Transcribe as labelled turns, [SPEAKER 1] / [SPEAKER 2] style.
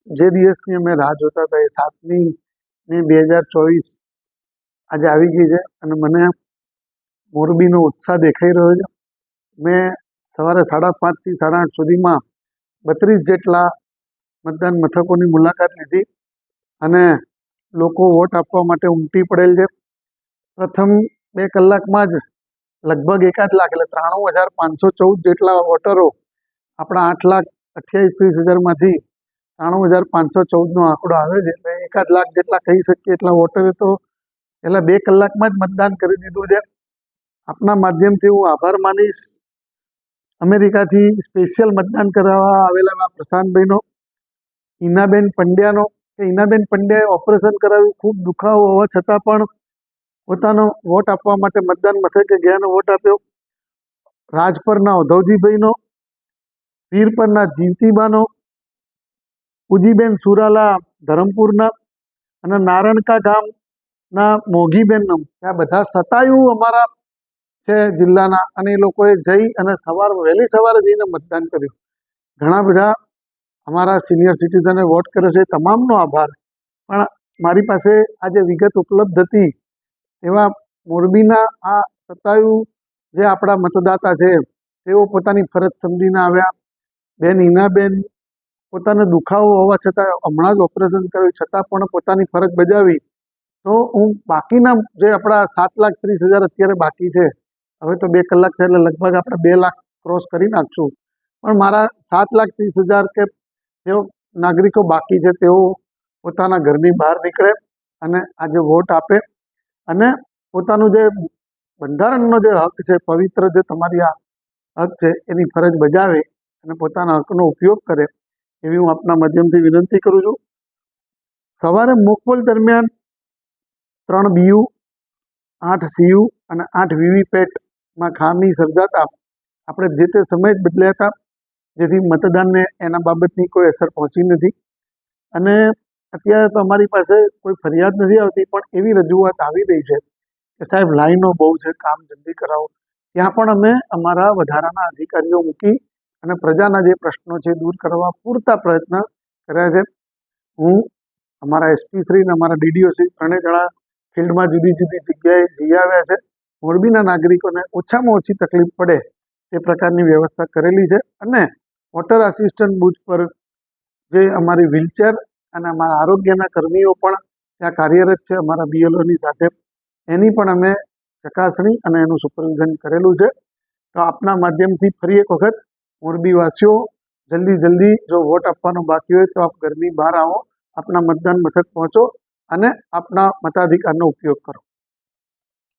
[SPEAKER 1] જે દિવસની અમે રાહ જોતા હતા એ 7/2/2024 આજે આવી ગઈ છે અને મને મોરબીનો ઉત્સાહ દેખાઈ રહ્યો છે. મેં સવારે 5:30 થી 8:30 સુધીમાં 32 જેટલા મતદાન મથકોની મુલાકાત લીધી અને લોકો વોટ આપવા માટે ઉમટી પડેલ છે. પ્રથમ 2 કલાકમાં જ લગભગ 1 લાખ એટલે 93,514 જેટલા વોટરો આપણા 8,28,30,000માંથી 93,514નો આંકડો આવે છે. એટલે 1 લાખ જેટલા કહી શકીએ એટલા વોટરે તો પહેલાં 2 કલાકમાં જ મતદાન કરી દીધું છે. આપના માધ્યમથી હું આભાર માનીશ અમેરિકાથી સ્પેશિયલ મતદાન કરાવવા આવેલા પ્રશાંતભાઈનો, ઈનાબેન પંડ્યાનો. ઈનાબેન પંડ્યાએ ઓપરેશન કરાવ્યું, ખૂબ દુખાવો હોવા છતાં પણ પોતાનો વોટ આપવા માટે મતદાન મથકે ગયા વોટ આપ્યો. રાજપરના ઉધવજીભાઈનો, વીરપરના જીવતીબાનો, ઉજીબેન સુરાલા ધરમપુરના અને નારણકા ગામના મોઘીબેનનો, આ બધા શતાયુ અમારા છે જિલ્લાના, અને એ લોકોએ જઈ અને વહેલી સવારે જઈને મતદાન કર્યું. ઘણા બધા અમારા સિનિયર સિટીઝને વોટ કર્યો છે, તમામનો આભાર. પણ મારી પાસે આ જે વિગત ઉપલબ્ધ હતી એવા મોરબીના આ શતાયુ જે આપણા મતદાતા છે તેઓ પોતાની ફરજ સમજીને આવ્યા. બેન ઈનાબેન પોતાનો દુખાવો હોવા છતાં હમણાં જ ઓપરેશન કર્યું છતાં પણ પોતાની ફરજ બજાવી. તો હું બાકીના જે આપણા 7,30,000 અત્યારે બાકી છે, હવે તો 2 કલાક થયા એટલે લગભગ આપણે 2 લાખ ક્રોસ કરી નાખશું, પણ મારા 7,30,000 કે જેઓ નાગરિકો બાકી છે તેઓ પોતાના ઘરની બહાર નીકળે અને આજે વોટ આપે અને પોતાનું જે બંધારણનો જે હક છે, પવિત્ર જે તમારી આ હક છે એની ફરજ બજાવે અને પોતાના હકનો ઉપયોગ કરે એવી હું આપના માધ્યમથી વિનંતી કરું છું. સવારે મોકપોલ દરમિયાન 3 BU, 8 CU અને 8 VVPATમાં ખામી સર્જાતા આપણે જે તે સમયે જ બદલ્યા હતા, જેથી મતદાનને એના બાબતની કોઈ અસર પહોંચી નથી. અને અત્યારે તો અમારી પાસે કોઈ ફરિયાદ નથી આવતી, પણ એવી રજૂઆત આવી રહી છે કે સાહેબ લાઈનો બહુ છે, કામ જલ્દી કરાવો. ત્યાં પણ અમે અમારા વધારાના અધિકારીઓ મૂકી અને પ્રજાના જે પ્રશ્નો છે દૂર કરવા પૂરતા પ્રયત્ન કર્યા છે. હું અમારા SP શ્રી અને અમારા DDO શ્રી ત્રણેય જણા ફિલ્ડમાં જુદી જુદી જગ્યાએ જઈ આવ્યા છે. મોરબીના નાગરિકોને ઓછામાં ઓછી તકલીફ પડે તે પ્રકારની વ્યવસ્થા કરેલી છે. અને વોટર આસિસ્ટન્ટ બૂથ પર જે અમારી વ્હીલચેર અને અમારા આરોગ્યના કર્મીઓ પણ ત્યાં કાર્યરત છે અમારા BLOની સાથે, એની પણ અમે ચકાસણી અને એનું સુપરવિઝન કરેલું છે. તો આપના માધ્યમથી ફરી એક વખત મોરબીવાસીઓ જલ્દી જો વોટ આપવાનો બાકી હોય તો આપ ઘરની બહાર આવો, આપના મતદાન મથક પહોંચો અને આપના મતાધિકારનો ઉપયોગ કરો.